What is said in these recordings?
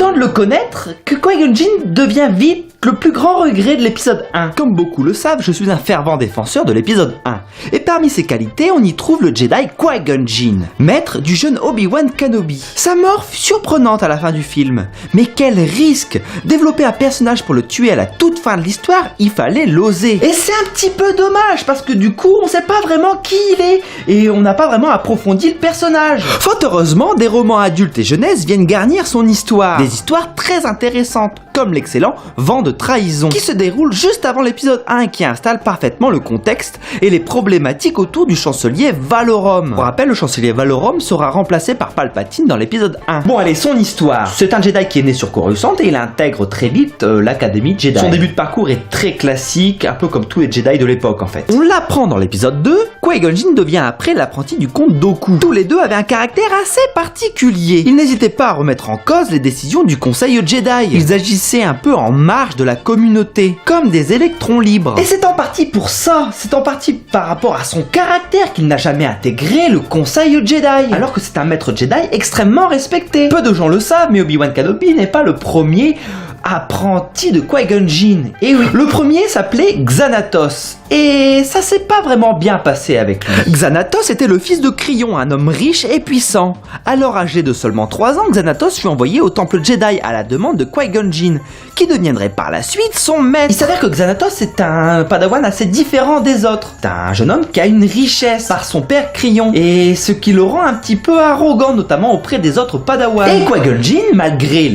temps de le connaître que Qui-Gon Jinn devient vite le plus grand regret de l'épisode 1. Comme beaucoup le savent, je suis un fervent défenseur de l'épisode 1. Et parmi ses qualités, on y trouve le Jedi Qui-Gon Jinn, maître du jeune Obi-Wan Kenobi. Sa mort fut surprenante à la fin du film. Mais quel risque! Développer un personnage pour le tuer à la toute fin de l'histoire, il fallait l'oser. Et c'est un petit peu dommage, parce que du coup, on sait pas vraiment qui il est, et on n'a pas vraiment approfondi le personnage. Fort heureusement, des romans adultes et jeunesse viennent garnir son histoire. Des histoires très intéressantes, comme l'excellent Vent de trahison, qui se déroule juste avant l'épisode 1 et qui installe parfaitement le contexte et les problématiques autour du chancelier Valorum. Pour rappel, le chancelier Valorum sera remplacé par Palpatine dans l'épisode 1. Bon allez, son histoire. C'est un Jedi qui est né sur Coruscant et il intègre très vite l'académie Jedi. Son début de parcours est très classique, un peu comme tous les Jedi de l'époque en fait. On l'apprend dans l'épisode 2, Qui-Gon Jinn devient après l'apprenti du comte Dooku. Tous les deux avaient un caractère assez particulier. Ils n'hésitaient pas à remettre en cause les décisions du Conseil Jedi. Ils agissaient un peu en marge de la communauté, comme des électrons libres. Et c'est en partie pour ça, c'est en partie par rapport à son caractère qu'il n'a jamais intégré le Conseil Jedi, alors que c'est un maître Jedi extrêmement respecté. Peu de gens le savent, mais Obi-Wan Kenobi n'est pas le premier apprenti de Qui-Gon Jinn. Et oui, le premier s'appelait Xanatos. Et ça s'est pas vraiment bien passé avec lui. Xanatos était le fils de Cryon, un homme riche et puissant. Alors âgé de seulement 3 ans, Xanatos fut envoyé au temple Jedi à la demande de Qui-Gon Jinn, qui deviendrait par la suite son maître. Il s'avère que Xanatos est un padawan assez différent des autres. C'est un jeune homme qui a une richesse par son père Cryon, et ce qui le rend un petit peu arrogant, notamment auprès des autres padawans. Et Qui-Gon Jinn, malgré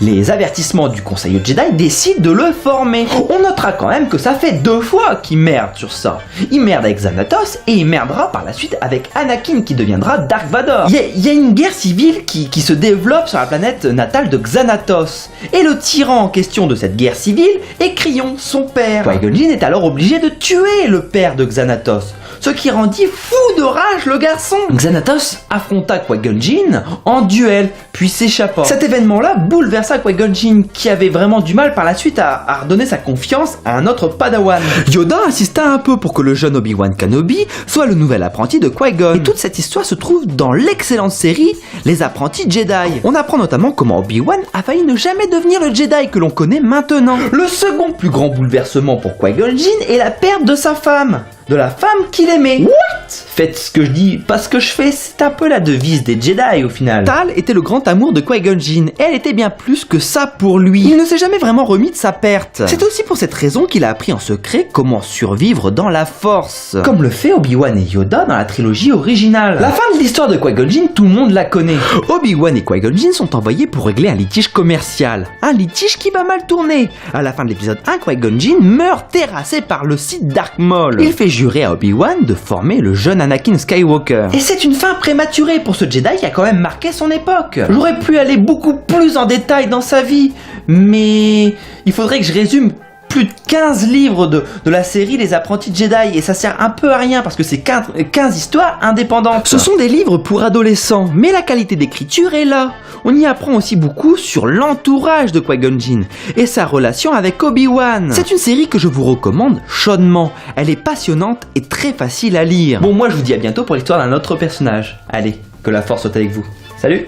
les avertissements du Conseil Jedi, décide de le former. On notera quand même que ça fait 2 fois qu'il merde sur ça. Il merde avec Xanatos et il merdera par la suite avec Anakin qui deviendra Dark Vador. Il y a une guerre civile qui se développe sur la planète natale de Xanatos. Et le tyran en question de cette guerre civile est Cryon, son père. Qui-Gon Jinn est alors obligé de tuer le père de Xanatos, ce qui rendit fou de rage le garçon. Xanatos affronta Qui-Gon Jinn en duel, puis s'échappa. Cet événement-là bouleversa Qui-Gon Jinn, qui avait vraiment du mal par la suite à redonner sa confiance à un autre padawan. Yoda insista un peu pour que le jeune Obi-Wan Kenobi soit le nouvel apprenti de Qui-Gon. Et toute cette histoire se trouve dans l'excellente série Les Apprentis Jedi. On apprend notamment comment Obi-Wan a failli ne jamais devenir le Jedi que l'on connaît maintenant. Le second plus grand bouleversement pour Qui-Gon Jinn est la perte de sa femme. De la femme qu'il aimait. What? Faites ce que je dis, pas ce que je fais, c'est un peu la devise des Jedi au final. Tal était le grand amour de Qui-Gon Jinn, elle était bien plus que ça pour lui. Il ne s'est jamais vraiment remis de sa perte. C'est aussi pour cette raison qu'il a appris en secret comment survivre dans la Force, comme le fait Obi-Wan et Yoda dans la trilogie originale. La fin de l'histoire de Qui-Gon Jinn, tout le monde la connaît. Obi-Wan et Qui-Gon Jinn sont envoyés pour régler un litige commercial. Un litige qui va mal tourner. À la fin de l'épisode 1, Qui-Gon Jinn meurt terrassé par le Sith Dark Maul. Il fait jurer à Obi-Wan de former le jeune Anakin Skywalker. Et c'est une fin prématurée pour ce Jedi qui a quand même marqué son époque. J'aurais pu aller beaucoup plus en détail dans sa vie, mais il faudrait que je résume plus de 15 livres de la série Les Apprentis Jedi, et ça sert un peu à rien parce que c'est 15 histoires indépendantes. Ce sont des livres pour adolescents, mais la qualité d'écriture est là. On y apprend aussi beaucoup sur l'entourage de Qui-Gon Jinn et sa relation avec Obi-Wan. C'est une série que je vous recommande chaudement. Elle est passionnante et très facile à lire. Bon, moi je vous dis à bientôt pour l'histoire d'un autre personnage. Allez, que la force soit avec vous. Salut!